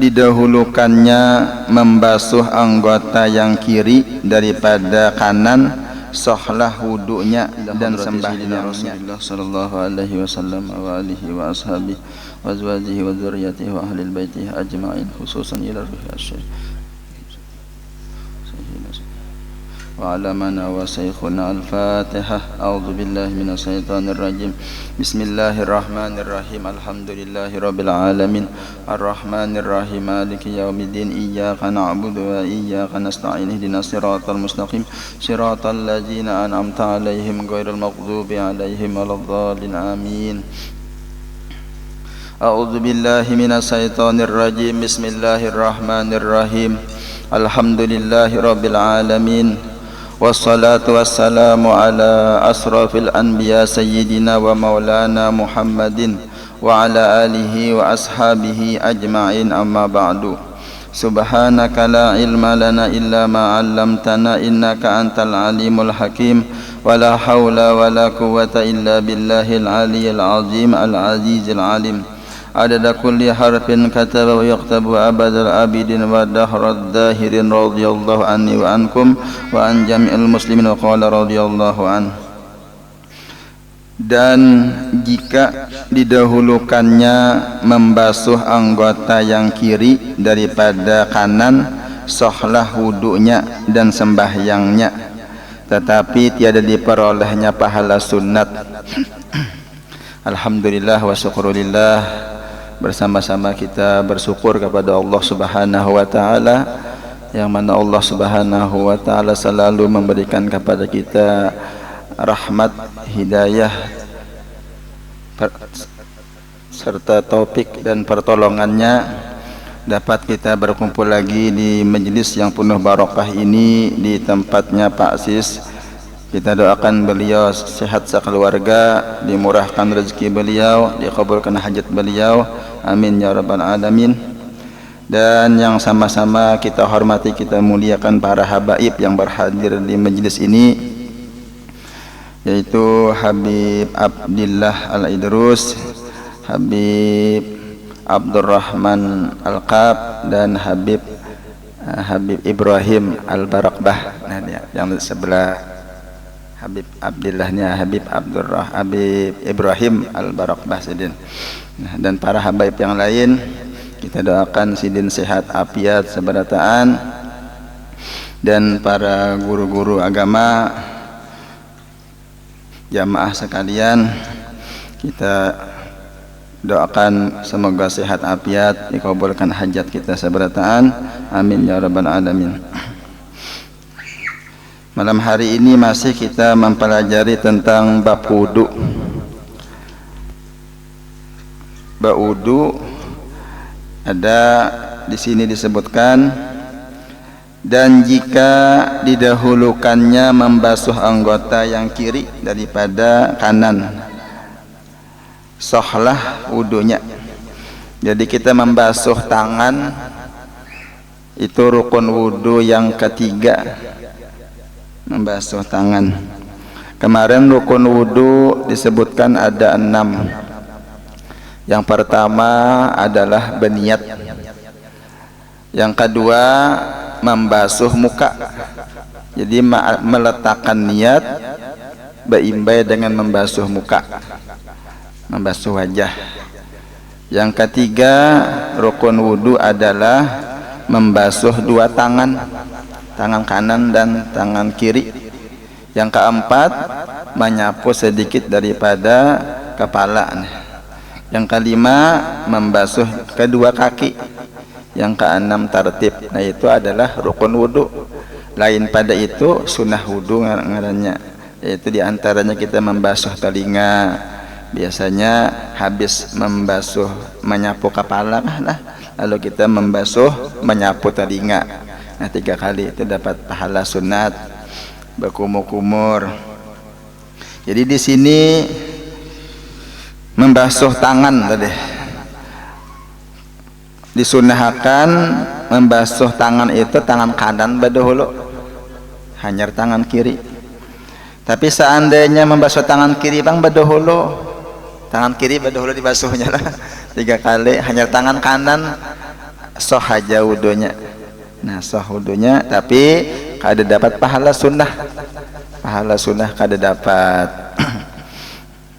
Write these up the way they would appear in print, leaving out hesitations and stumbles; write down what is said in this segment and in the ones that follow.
didahulukannya membasuh anggota yang kiri daripada kanan, sahlah wudunya dan sembahyangnya. Rasulullah sallallahu alaihi wasallam wa alihi wa ashabihi wa azwajihi wa dzurriyyatihi wa ahli baitihi ajma'in, khususan ila ruhi wa ala mana wa saykhuna al-Fatihah. A'udzu billahi minas syaitonir rajim. Bismillahirrahmanirrahim. Alhamdulillahi rabbil alamin. Arrahmanir rahim. Maliki yaumiddin. Iyyaka na'budu wa iyyaka nasta'in. Ihdinas siratal mustaqim. Siratal ladzina an'amta 'alaihim ghairil maghdubi 'alaihim waladdallin. Amin. A'udzu billahi minas syaitonir rajim. Bismillahirrahmanirrahim. Alhamdulillahi rabbil alamin. Wassalatu wassalamu ala asrafil anbiya sayyidina wa maulana Muhammadin wa ala alihi wa ashabihi ajma'in, amma ba'du. Subhanaka la ilma lana illa ma 'allamtana innaka antal alimul hakim. Wa la hawla wa la quwwata illa billahil aliyyil azim al azizil alim. Adada kulli harfin kataba wa yaktabu abadal abidin wa dahrad dahirin radiyallahu anni wa ankum wa an jami'il muslimin wa qala radiyallahu an. Dan jika didahulukannya membasuh anggota yang kiri daripada kanan, sahlah wudunya dan sembahyangnya, tetapi tiada diperolehnya pahala sunat. Alhamdulillah wa syukurillah. Bersama-sama kita bersyukur kepada Allah Subhanahu wa taala, yang mana Allah Subhanahu wa taala selalu memberikan kepada kita rahmat, hidayah serta taufik dan pertolongannya, dapat kita berkumpul lagi di majelis yang penuh barokah ini di tempatnya Pak Sis. Kita doakan beliau sehat sekeluarga, dimurahkan rezeki beliau, dikabulkan hajat beliau, amin ya rabbal alamin. Dan yang sama-sama kita hormati, kita muliakan para habaib yang berhadir di majelis ini, yaitu Habib Abdillah Al-Idrus, Habib Abdurrahman Al-Qab, dan Habib Ibrahim Al-Barakbah. Nah, yang sebelah Habib Abdillahnya Habib Ibrahim Al-Barakbah Sidin. Nah, dan para habaib yang lain, kita doakan Sidin sehat afiat seberataan, dan para guru-guru agama, jamaah sekalian, kita doakan semoga sehat afiat, dikabulkan hajat kita seberataan, amin ya rabbal alamin. Malam hari ini masih kita mempelajari tentang bab wudu. Bab wudu ada di sini disebutkan, dan jika didahulukannya membasuh anggota yang kiri daripada kanan, sahlah wudunya. Jadi kita membasuh tangan itu rukun wudu yang ketiga. Membasuh tangan. Kemarin rukun wudu disebutkan ada 6. Yang pertama adalah berniat. Yang kedua membasuh muka. Jadi meletakkan niat berimbai dengan membasuh muka, membasuh wajah. Yang ketiga rukun wudu adalah membasuh dua tangan, tangan kanan dan tangan kiri. Yang keempat menyapu sedikit daripada kepala. Yang kelima membasuh kedua kaki. Yang keenam tertib. Nah, itu adalah rukun wudu. Lain pada itu sunnah wudu ngarannya, yaitu diantaranya kita membasuh telinga. Biasanya habis menyapu kepala lalu kita membasuh menyapu telinga. Nah, 3 kali itu dapat pahala sunat berkumur-kumur. Jadi di sini membasuh tangan tadi disunahkan. Membasuh tangan itu tangan kanan badahulu, hanyar tangan kiri. Tapi seandainya membasuh tangan kiri bang badahulu, tangan kiri badahulu dibasuhnya lah 3 kali, hanyar tangan kanan sah aja wudunya. Nah sah wudunya tapi kada dapat pahala sunnah kada dapat.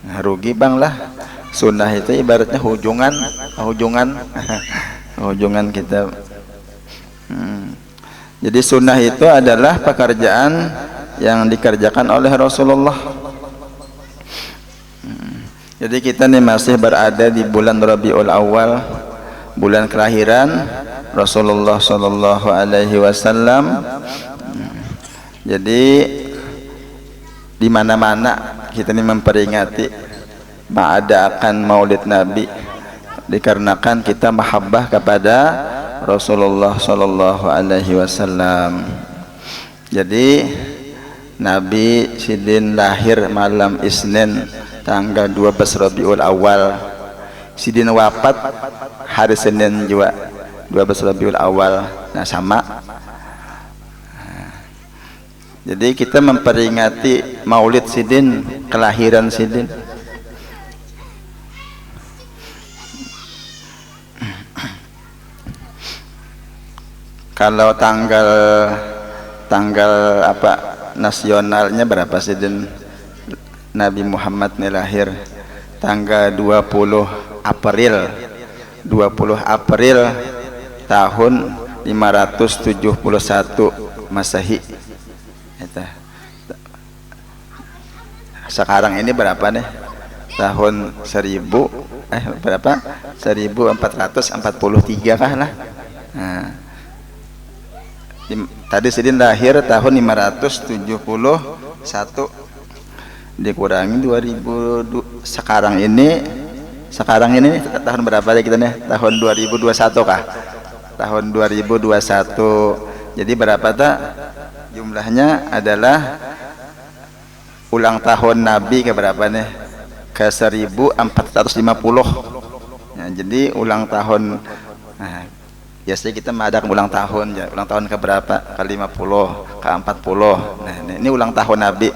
Nah, rugi bang lah. Sunnah itu ibaratnya hujungan hujungan kita. Jadi sunnah itu adalah pekerjaan yang dikerjakan oleh Rasulullah. Jadi kita nih masih berada di bulan Rabiul Awal, bulan kelahiran Rasulullah Shallallahu Alaihi Wasallam. Jadi di mana-mana kita nih memperingati mengadakan Maulid Nabi dikarenakan kita mahabbah kepada Rasulullah Shallallahu Alaihi Wasallam. Jadi Nabi Sidin lahir malam Isnin tanggal 12 Rabiul Awal. Sidin wafat hari Senin juga 12 Rabiul Awal. Nah sama. Jadi kita memperingati Maulid Sidin, kelahiran Sidin. Kalau tanggal apa nasionalnya berapa sih dan Nabi Muhammad nih lahir tanggal 20 April tahun 571 Masehi. Sekarang ini berapa nih? Tahun 1443 kah lah. Nah, tadi Sidin lahir tahun 571 dikurangi 2000 sekarang ini tahun berapa ya kita nih? Tahun 2021 kah? Tahun 2021. Jadi berapa tak? Jumlahnya adalah ulang tahun Nabi ke berapa nih? Ke 1450. Nah, jadi ulang tahun biasanya kita mengadakan ulang tahun ya. Ulang tahun ke berapa? Ke 50, ke 40. Nah, ini ulang tahun Nabi.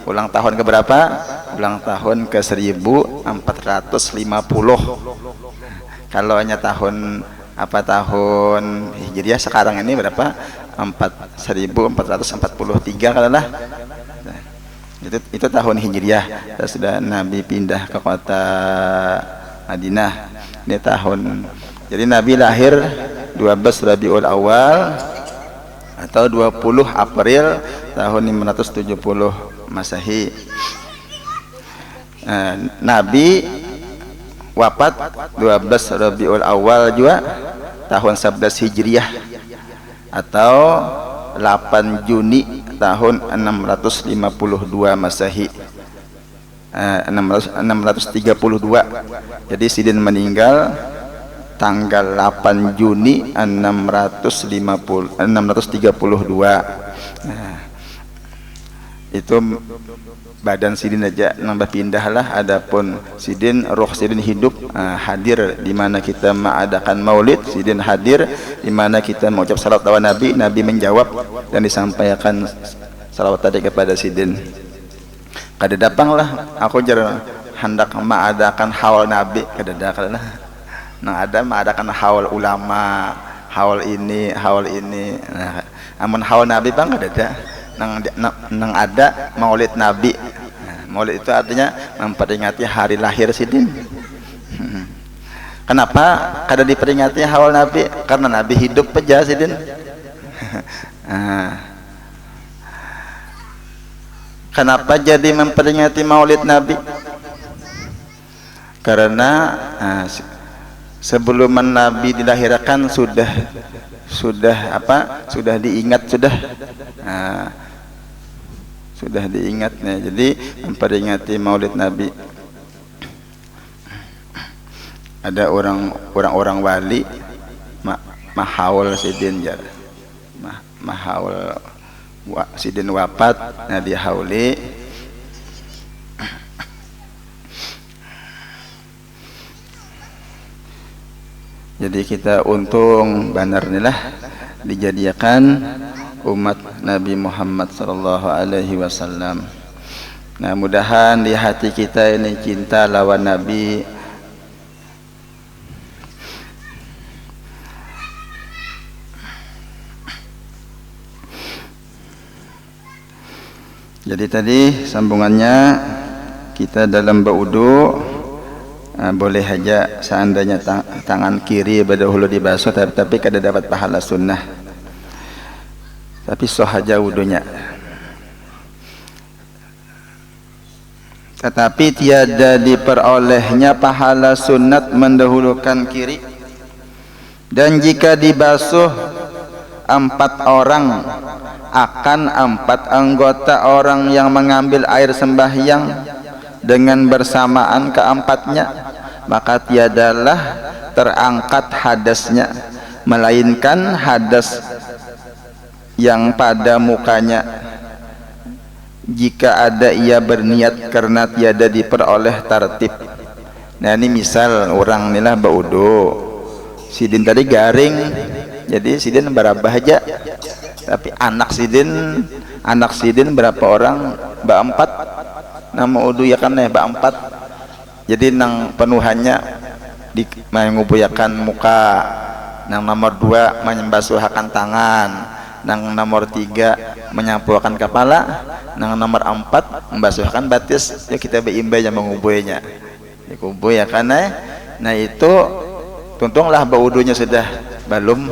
Ulang tahun ke berapa? Ulang tahun ke 1450. Kalau hanya tahun Hijriah sekarang ini berapa? 1443 katalah. Nah, itu tahun Hijriah. Sudah Nabi pindah ke kota Madinah. Ini tahun. Jadi Nabi lahir 12 Rabiul Awal atau 20 April tahun 570 Masehi. Nabi wafat 12 Rabiul Awal juga tahun 11 Hijriah atau 8 Juni tahun 652 Masehi. 632. Jadi Sidin meninggal tanggal 8 Juni 632. Nah, itu badan Sidin aja nambah pindah lah. Adapun Sidin, roh Sidin hidup, hadir di mana kita mengadakan Maulid. Sidin hadir di mana kita mengucap salawat kepada Nabi. Nabi menjawab dan disampaikan salawat tadi kepada Sidin. Kada dapang lah aku jar hendak mengadakan haul Nabi, kada dakal lah. Nang ada mengadakan haul ulama, haul ini. Nah, amun haul Nabi bang kada ada. Nang ada Maulid Nabi. Nah, Maulid itu artinya memperingati hari lahir Sidin. Kenapa kada diperingati haul Nabi? Karena Nabi hidup aja Sidin. Kenapa jadi memperingati Maulid Nabi? Karena sebelum Nabi dilahirkan sudah diingat sudah diingatnya. Jadi memperingati Maulid Nabi. Ada orang wali mahaul Sidin jar. Mahaul Sidin wafat, nah dia hauli. Jadi kita untung benar nih lah dijadikan umat Nabi Muhammad sallallahu alaihi wasallam. Nah, mudahan di hati kita ini cinta lawan Nabi. Jadi tadi sambungannya kita dalam berwudu boleh aja seandainya tangan kiri berdahulu dibasuh tapi kada dapat pahala sunnah, tapi sah aja wudunya. Tetapi tiada diperolehnya pahala sunat mendahulukan kiri. Dan jika dibasuh 4 orang akan 4 anggota orang yang mengambil air sembahyang dengan bersamaan keempatnya, maka tiadalah terangkat hadasnya, melainkan hadas yang pada mukanya. Jika ada ia berniat karena tiada diperoleh tartib. Nah ini misal orang inilah berwudu, sidin tadi garing, jadi sidin berapa aja, tapi anak sidin berapa orang? Ba-4 nama wudu ya kan ba-4. Jadi nang penuhannya di mengubuyakan muka, nang nomor 2 membasuhkan tangan, nang nomor 3 menyapuakan kepala, nang nomor 4 membasuhkan batis. Ya kita beimbai yang mengubuinya dikubuy ya kan nah itu tuntunglah berwudunya sudah belum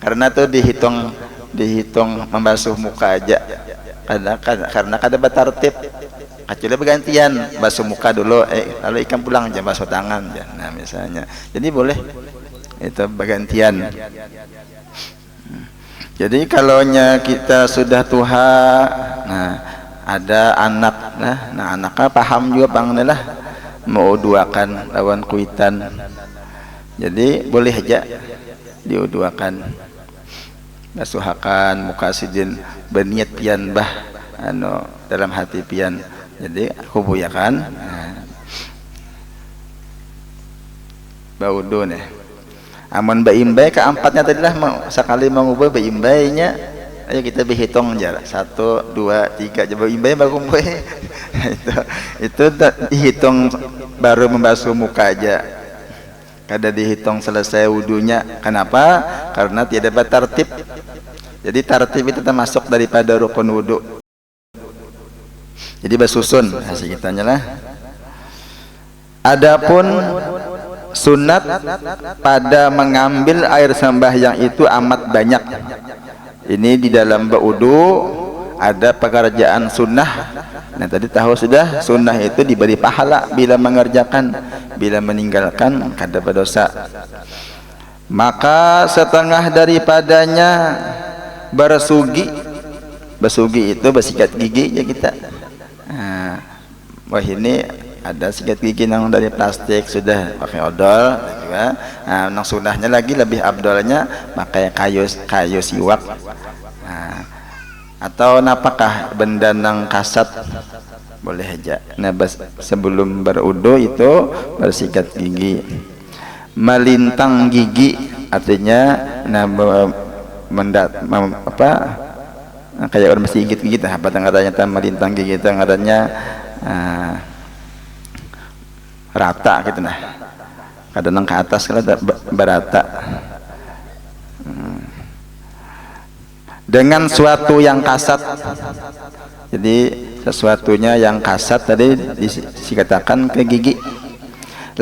karena tuh dihitung membasuh muka aja karena kada bertartib, kecuali bergantian basuh muka dulu lalu ikan pulang aja basuh tangan ya. Nah misalnya jadi boleh itu bergantian. Jadi kalaunya kita sudah tua, nah ada anak, nah anaknya paham juga bang lah mau duakan lawan kuitan, jadi boleh aja diuduakan, basuhakan muka sidin berniat pian bah dalam hati pian, jadi kubuyakan baudu nih. Aman baimbai keempatnya tadilah sekali mengubah baimbainya, ayo kita berhitung aja 1, 2, 3 coba baimbai baru kumbai itu dihitung baru membasuh muka aja, kada dihitung selesai wudunya. Kenapa? Karena tiada tartib. Jadi tartib itu termasuk daripada rukun wudu, jadi basusun hasil kitanya lah. Adapun sunat pada mengambil air sembahyang itu amat banyak. Ini di dalam berwudu ada pekerjaan sunnah. Nah tadi tahu sudah sunnah itu diberi pahala bila mengerjakan, bila meninggalkan kada berdosa. Maka setengah daripadanya bersugi. Bersugi itu bersikat gigi ya kita. Wah ini ada sikat gigi yang dari plastik sudah pakai odol juga. Nah, nang sunahnya lagi lebih abdolnya pakai kayu siwak. Atau napakah benda nang kasat boleh aja. Nah sebelum berwudu itu bersikat gigi, melintang gigi artinya kayak orang masih gigit apa tanggarannya melintang gigi itu ngarannya rata gitu nah, kadang ke atas kalau berata dengan suatu yang kasat. Jadi sesuatunya yang kasat tadi dikatakan ke gigi,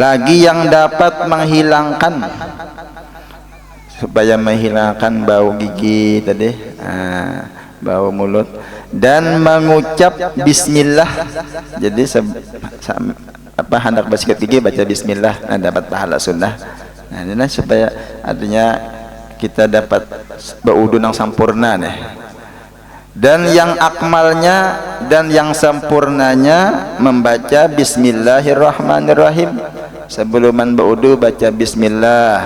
lagi yang dapat menghilangkan, supaya menghilangkan bau gigi tadi, bau mulut, dan mengucap bismillah. Jadi hendak bersikat gigi baca bismillah, nah dapat pahala sunnah. Nah ini supaya artinya kita dapat berwudu yang sempurna nih. Dan yang akmalnya dan yang sempurnanya membaca bismillahirrahmanirrahim. Sebelum berwudu baca bismillah,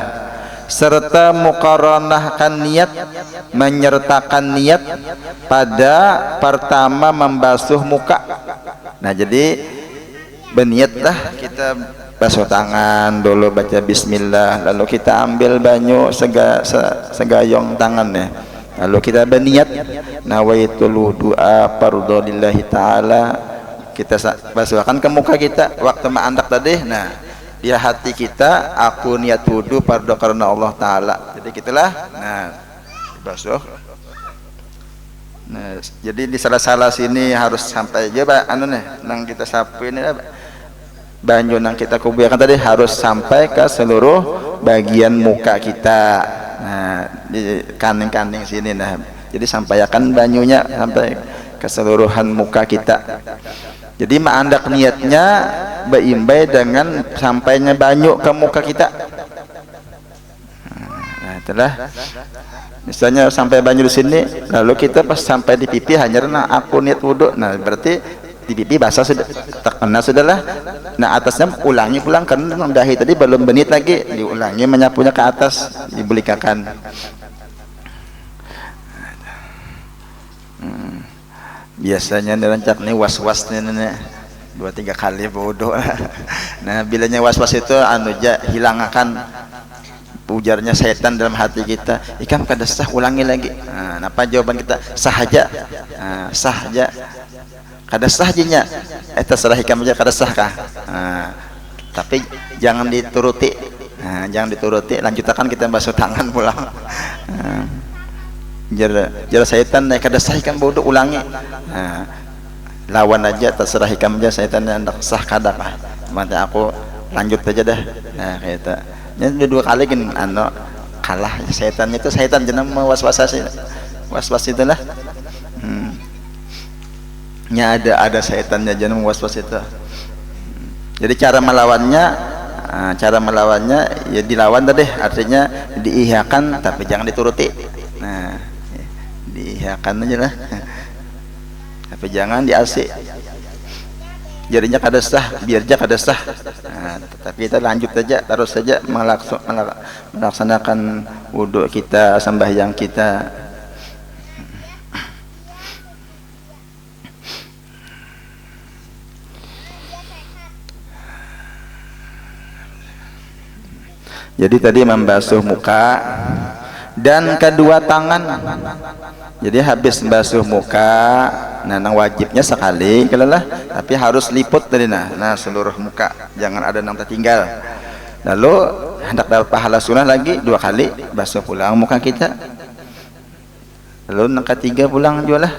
serta muqaranahkan niat, menyertakan niat pada pertama membasuh muka. Nah jadi berniatlah kita basuh tangan dulu baca bismillah, lalu kita ambil banyu segayong tangannya, lalu kita berniat nawaitul wudu'a fardholillahi ta'ala, kita basuhkan ke muka kita waktu mengandak tadi. Nah di hati kita aku niat wudu fardu karena Allah Ta'ala, jadi gitulah. Nah basuh Nah, jadi di salah-salah sini harus sampai aja anu nih nang kita sapu ini banyu nang kita kubiarkan tadi harus sampai ke seluruh bagian muka kita. Nah, di kaning-kaning sini nah. Jadi sampaikan banyunya sampai keseluruhan muka kita. Jadi maandak niatnya beimbai dengan sampainya banyu ke muka kita. Nah, itulah. Misalnya sampai banyu di sini, lalu kita pas sampai di pipi hanya aku niat wudhu. Nah, berarti di pipi basah sudah, terkena sudahlah. Nah, atasnya ulangi pulang karena dahi tadi belum benit lagi, diulangi menyapunya ke atas, dibelikakan. Biasanya dirancak nih was-was nih 2-3 kali bodoh. Nah, bilanya was-was itu anu ja hilangkan ujarnya setan dalam hati kita. Ikam kada sah, ulangi lagi. Nah, apa jawaban kita? Sah aja. Sah aja. Kada sah jinya. Terserah ikam aja kada sah kah? Tapi jangan dituruti. Jangan dituruti, lanjutkan kita basuh tangan pulang. Jara setan naik kada sah ikam bodoh, ulangi. Lawan aja, terserah ikam aja setan yang sah kada kah? Mata aku lanjut aja dah. Nah, kayak ini 2 kali kan anu kalah setan itu, setan jeneng was-was itulah. Nya ada setannya jeneng was-was itu. Jadi cara melawannya ya dilawan tadi, artinya diiyakan tapi jangan dituruti. Nah, diiyakan aja lah. Tapi jangan diasik. Jadinya kada sah, biar aja kada sah. Tapi kita lanjut saja, terus saja melaksanakan wudhu kita, sembahyang kita. Jadi tadi membasuh muka dan kedua tangan. Jadi habis membasuh muka, nah wajibnya sekali kalau lah, tapi harus liput tadi nah seluruh muka, jangan ada yang tertinggal. Lalu hendak dapat pahala sunnah lagi 2 kali basuh pulang muka kita. Lalu yang ketiga pulang juga lah.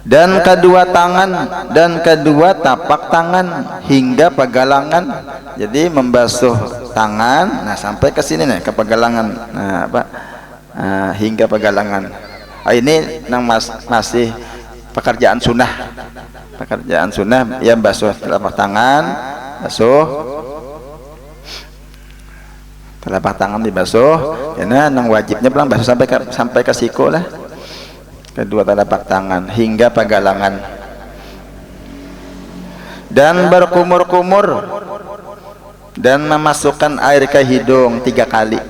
Dan kedua tangan dan kedua tapak tangan hingga pegalangan. Jadi membasuh tangan, nah sampai ke sini nih ke pegalangan. Nah, hingga pegalangan. Ini masih pekerjaan sunnah ya, basuh telapak tangan, telapak tangan dibasuh, karena nang wajibnya pulang basuh sampai ke siku lah, kedua telapak tangan hingga pegalangan. Dan berkumur-kumur dan memasukkan air ke hidung 3 kali.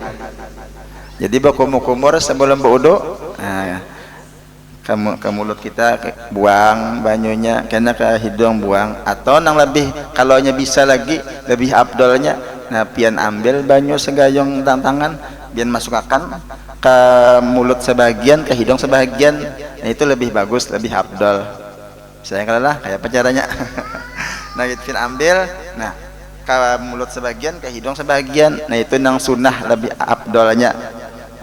Jadi berkumur-kumur sebelum berwudu, ke mulut kita buang banyunya, karena ke hidung buang, atau nang lebih kalaunya bisa lagi lebih abdolnya, nah pian ambil banyu segayung tangan, pian masukkan ke mulut sebagian, ke hidung sebagian, nah itu lebih bagus, lebih abdol. Saya kalah kayak apa caranya? Nah itu pian ambil, nah ke mulut sebagian, ke hidung sebagian, nah itu nang sunnah lebih abdolnya.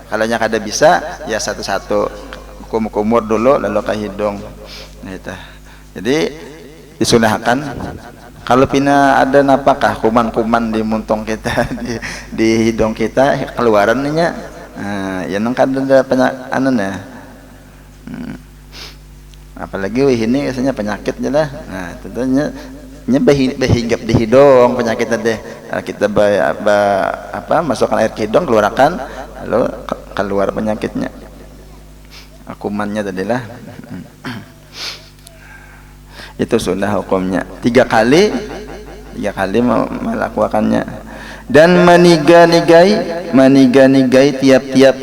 Kalau nya kada bisa ya satu-satu, kumur dulu lalu ke hidung. Nah, itu. Jadi disunahkan kalau pina ada napakah kuman-kuman di muntung kita, di hidung kita keluarannya, ya nang kada ada apalagi ini biasanya penyakit je lah. Nah tentunya berhinggap di hidung penyakit tadi. Kita masukkan air ke hidung, keluarkan, lalu keluar penyakitnya, kumannya tadilah. Itu sunnah hukumnya 3 kali melakukannya. Dan maniga-nigai tiap-tiap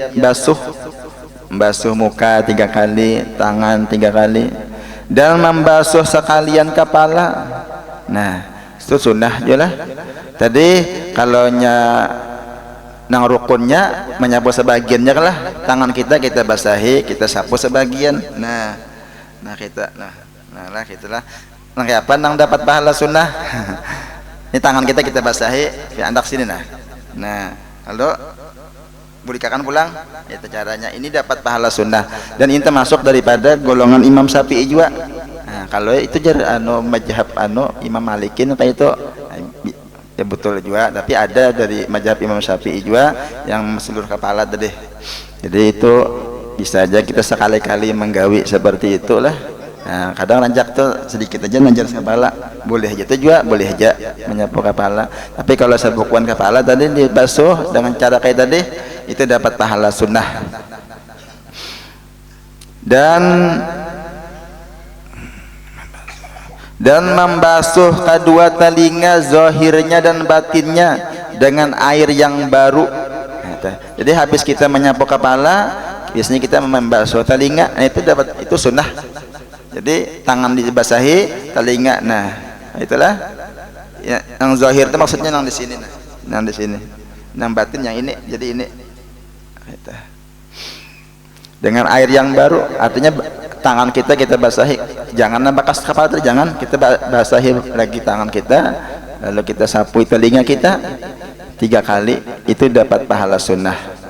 basuh muka 3 kali, tangan 3 kali, dan membasuh sekalian kepala. Nah itu sunnah jelah. Tadi kalau nang rukunnya menyapu sebagiannya lah, tangan kita basahi, kita sapu sebagian. Nah kita lah gitulah. Nang apa nang dapat pahala sunnah. Ini tangan kita basahi, ya andak sini nah. Lalu Bolehkan pulang, itu caranya. Ini dapat pahala sunnah dan ini termasuk daripada golongan Imam Syafi'i juga. Nah, kalau itu jar mazhab Imam Malikin kayak itu ya betul juga, tapi ada dari mazhab Imam Syafi'i juga yang seluruh kepala tadi. Jadi itu bisa aja kita sekali-kali menggawi seperti itulah. Nah, kadang ranjak tuh sedikit aja nanjar kepala, boleh aja tuh juga, boleh aja menyapu kepala. Tapi kalau sabukuan kepala tadi dibasuh dengan cara kayak tadi, itu dapat pahala sunnah. Dan membasuh kedua telinga zahirnya dan batinnya dengan air yang baru. Jadi habis kita menyapu kepala, biasanya kita membasuh telinga, nah itu dapat, itu sunnah. Jadi tangan dibasahi, telinga, nah itulah ya, yang zahir itu maksudnya yang di sini, nah yang di sini, yang batin yang ini, jadi ini itu. Dengan air yang baru, artinya tangan kita basahi, jangan bekas kepala itu, jangan, kita basahi lagi tangan kita, lalu kita sapu telinga kita 3 kali, itu dapat pahala sunnah.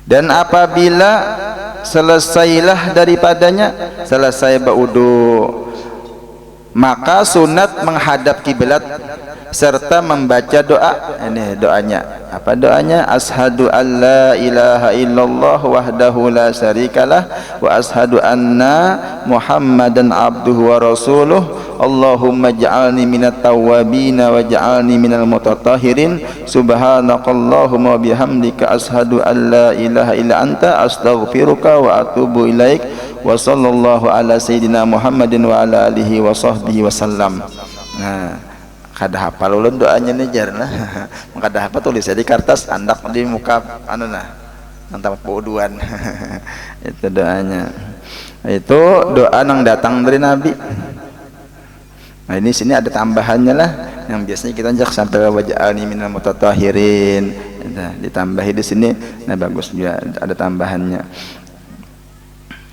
Dan apabila selesailah daripadanya, selesai berwudu, maka sunat menghadap kiblat serta membaca doa. Ini doanya. Apa doanya? Ashhadu an la ilaha illallah wahdahu la syarikalah wa ashhadu anna Muhammadan abduhu wa rasuluh. Allahumma ja'alni minat tawwabina wa ja'alni minal mutatahhirin. Subhanakallahumma bihamdika ashhadu an la ilaha illa anta astaghfiruka wa atubu ilaik. Wa sallallahu ala sayyidina Muhammadin wa ala alihi wa sahbihi wasallam. Nah, kada hafal ulun doanya nih jar nah. Kada hafal tulis di kertas, andak di muka nang tempat bauduan. Itu doanya. Itu doa yang datang dari Nabi. Nah, ini sini ada tambahannya lah, yang biasanya kita jak sampai waj'alni minal mutatahhirin. Ditambahi di sini, nah bagus juga ada tambahannya.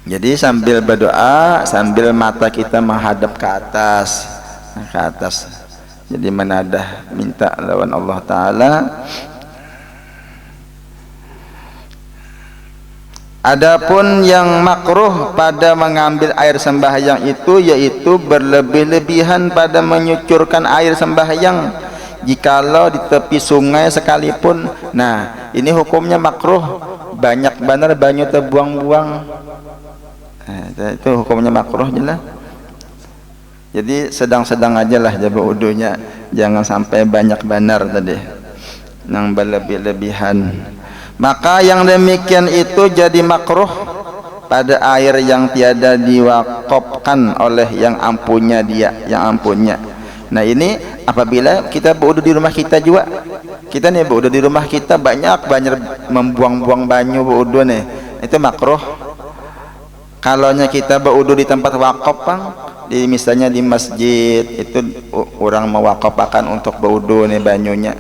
Jadi sambil berdoa, sambil mata kita menghadap ke atas, ke atas. Jadi menadah minta lawan Allah Ta'ala. Adapun yang makruh pada mengambil air sembahyang itu, yaitu berlebih-lebihan pada menyucurkan air sembahyang jikalau di tepi sungai sekalipun. Nah, ini hukumnya makruh, banyak benar banyu terbuang-buang. Nah, itu hukumnya makruh jelas. Jadi sedang-sedang aja lah jaga wudunya, jangan sampai banyak benar tadi, yang berlebih-lebihan. Maka yang demikian itu jadi makruh pada air yang tiada diwakafkan oleh yang ampunnya dia, yang ampunnya. Nah, ini apabila kita berwudu di rumah kita juga, kita nih berwudu di rumah kita banyak membuang-buang banyu berwudu nih, itu makruh. Kalaunya kita berwudu di tempat wakaf, Bang, di misalnya di masjid, itu orang mewakafkan untuk berwudu nih banyunya.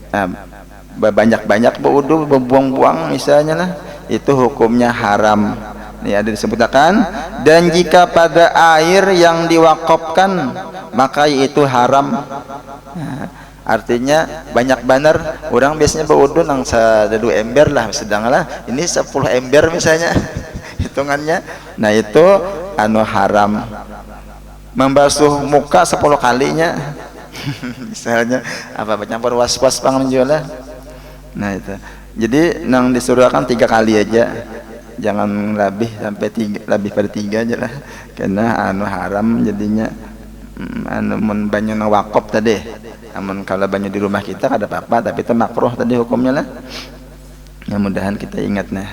Nah, banyak-banyak berwudu berbuang-buang misalnya lah, itu hukumnya haram. Ini ada disebutkan, dan jika pada air yang diwakafkan maka itu haram. Nah, artinya banyak benar orang biasanya berwudu nang 2 ember lah, sedanglah ini 10 ember misalnya hitungannya. Nah, itu haram. Membasuh muka 10 kalinya misalnya apa campur was-was pangan jualah. Nah, itu jadi nang disuruhkan 3 kali aja, jangan lebih sampai 3, lebih pada 3 aja lah, karena haram jadinya. Mun banyu nang wakaf tadi, namun kalau banyu di rumah kita ada apa-apa, tapi itu makruh tadi hukumnya lah. Ya, mudahan kita ingat nah.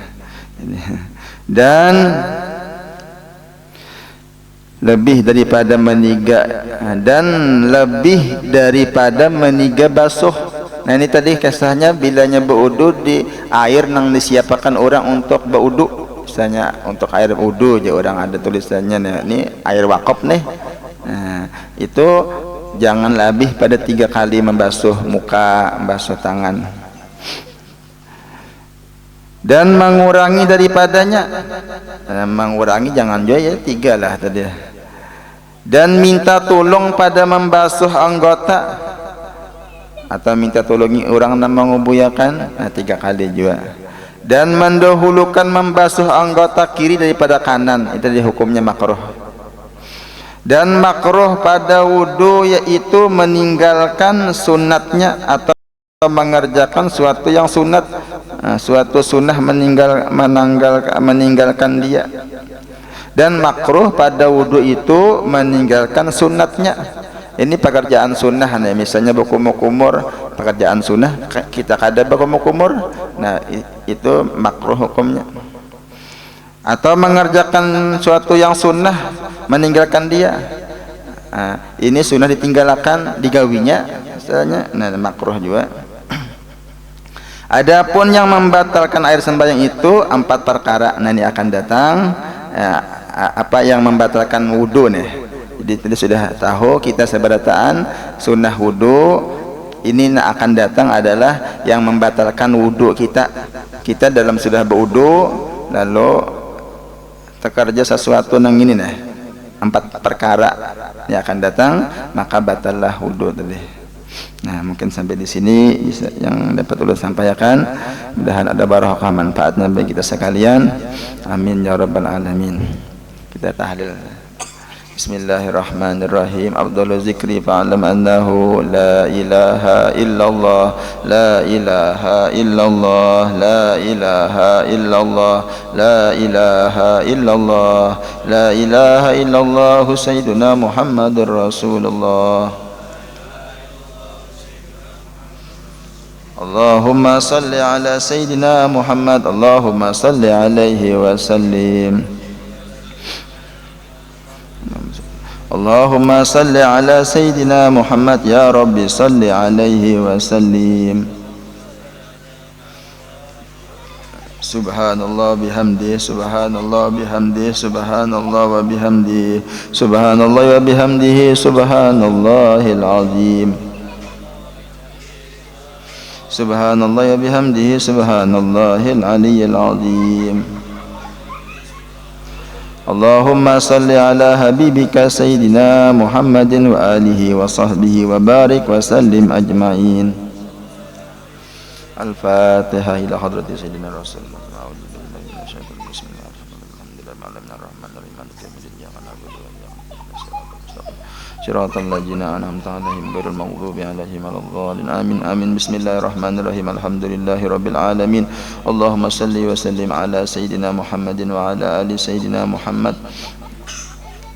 Dan lebih daripada meniga basuh. Nah, ini tadi kisahnya bilanya berwudu di air yang disiapkan orang untuk berwudu, misalnya untuk air wudu aja orang ada tulisannya, nah, ini air wakaf nih. Nah, itu jangan lebih pada 3 kali membasuh muka, membasuh tangan, dan mengurangi daripadanya. Nah, mengurangi jangan juga ya 3 lah tadi. Dan minta tolong pada membasuh anggota atau minta tolongi orang yang mengubuyakan 3 kali juga. Dan mendahulukan membasuh anggota kiri daripada kanan, itu hukumnya makruh. Dan makruh pada wudu yaitu meninggalkan sunatnya atau mengerjakan suatu yang sunat, suatu sunnah meninggalkan dia. Dan makruh pada wudu itu meninggalkan sunatnya. Ini pekerjaan sunnah nih, misalnya berkumur-kumur, pekerjaan sunnah kita kada berkumur-kumur, nah itu makruh hukumnya. Atau mengerjakan suatu yang sunnah meninggalkan dia, ini sunnah ditinggalkan digawinya misalnya, nah makruh juga. Adapun yang membatalkan air sembahyang itu 4 perkara. Nah ini akan datang apa yang membatalkan wudu nih. Jadi tadi sudah tahu kita seberataan sunnah wudu. Ini akan datang adalah yang membatalkan wudu kita. Kita dalam sudah berwudu lalu terkerja sesuatu yang ini nih, 4 perkara yang akan datang, maka batallah wudu tadi. Nah mungkin sampai di sini yang dapat ulun sampaikan. Mudah-mudahan ada barakah manfaatnya bagi kita sekalian. Amin ya rabbal alamin. Kita tahlil. Bismillahirrahmanirrahim. Afdhalu zikri fa'lam annahu la ilaha illallah, la ilaha illallah, la ilaha illallah, la ilaha illallah, la ilaha illallah sayyiduna Muhammadur Rasulullah. Allahumma salli ala sayyidina Muhammad, Allahumma salli alaihi wa sallim. Allahumma salli ala sayyidina Muhammad, ya Rabbi salli alaihi wa sallim. Subhanallah bihamdi, subhanallah bihamdi, subhanallah wa bihamdi, subhanallah wa bihamdihi, subhanallahil azim. Subhanallah wa bihamdihi, subhanallahil aliyyil azim. Allahumma salli ala habibika sayyidina Muhammadin wa alihi wa sahbihi wa barik wa sallim ajma'in. Al-Fatihah ila hadrati sayyidina Rasulullah. A'udzu billahi minasyaitonir rajim. Bismillahirrahmanirrahim. Shiratal ladzina an'amta 'alaihim ghairil maghdubi 'alaihim waladdallin. Amin amin. Bismillahirrahmanirrahim. Alhamdulillahirabbil alamin. Allahumma salli wa sallim ala sayyidina Muhammadin wa ala ali sayyidina Muhammad.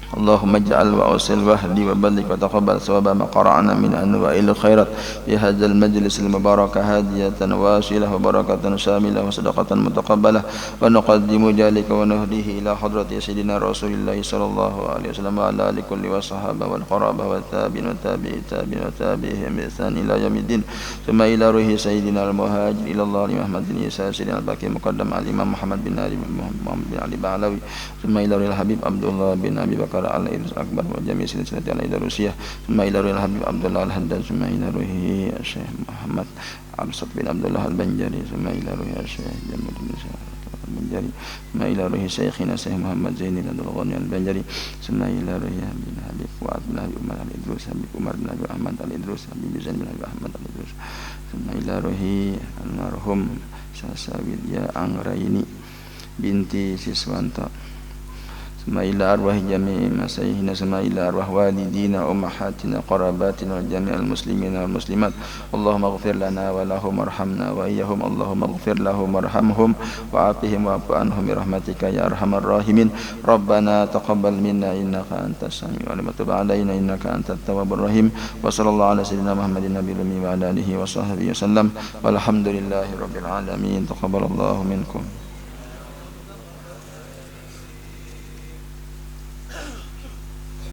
Allahumma ij'al wa awsil wa hdi wa balligh wa taqabbal thawaba ma qara'na min anwa'il khairat fi hadzal majlis al mubarak hadiyatan wasilah wa barakatan shamilah wa sadaqatan mutaqabbalah wa nuqaddimu jalika wa nuhdihi ila hadrati sayyidina Rasulillah sallallahu alaihi wasallam wa ala alihi kulli wa sahaba wal qaraba wa tabi'in wa tabi'i tabi'in wa tabi'ihim bi ihsan ila yaumiddin. Thumma ila ruhi sayyidina al muhajir ila Allah Muhammadin sayyidina al baqi muqaddam al imam Muhammad bin Ali Muhammad bin Ali Ba'alawi. Thumma ila ruhi al habib Abdullah bin Abi Bakar al-Idris Akbar wa jami' silsilati al-Idarusiyah. Thumma ila ruhi al-Habib Abdullah al-Haddad. Thumma ila ruhi Syekh Muhammad Arsad bin Abdullah al-Banjari. Thumma ila ruhi Syekh Jamal bin al-Banjari. Thumma ila ruhi Syekhina Syekh Muhammad Zainul Abdul Ghani al-Banjari. Thumma ila ruhi bin Habib Fuad bin Habib Umar al-Idrus, Habib Umar bin Habib Ahmad al-Idrus, Habib Zain bin Habib Ahmad al-Idrus. Thumma ila ruhi almarhum Sasawiyah Angraini binti Siswanto. Summa ila arwahi jami'i masyayihina, summa ila arwah walidina ummahatina qarabatina wa jami'al muslimina wal muslimat. Allahumma ighfir lana wa lahum warhamna wa iyyahum. Allahumma ighfir lahum warhamhum wa afihim wa'fu anhum bi rahmatika ya arhamar rahimin. Rabbana taqabbal minna innaka antas samiul alim wa tub alaina innaka antat tawwabur rahim. Wa sallallahu ala sayyidina Muhammadin nabiyil ummi wa ala alihi wa sahbihi wasallam. Walhamdulillahi rabbil alamin. Taqabbalallahu minkum.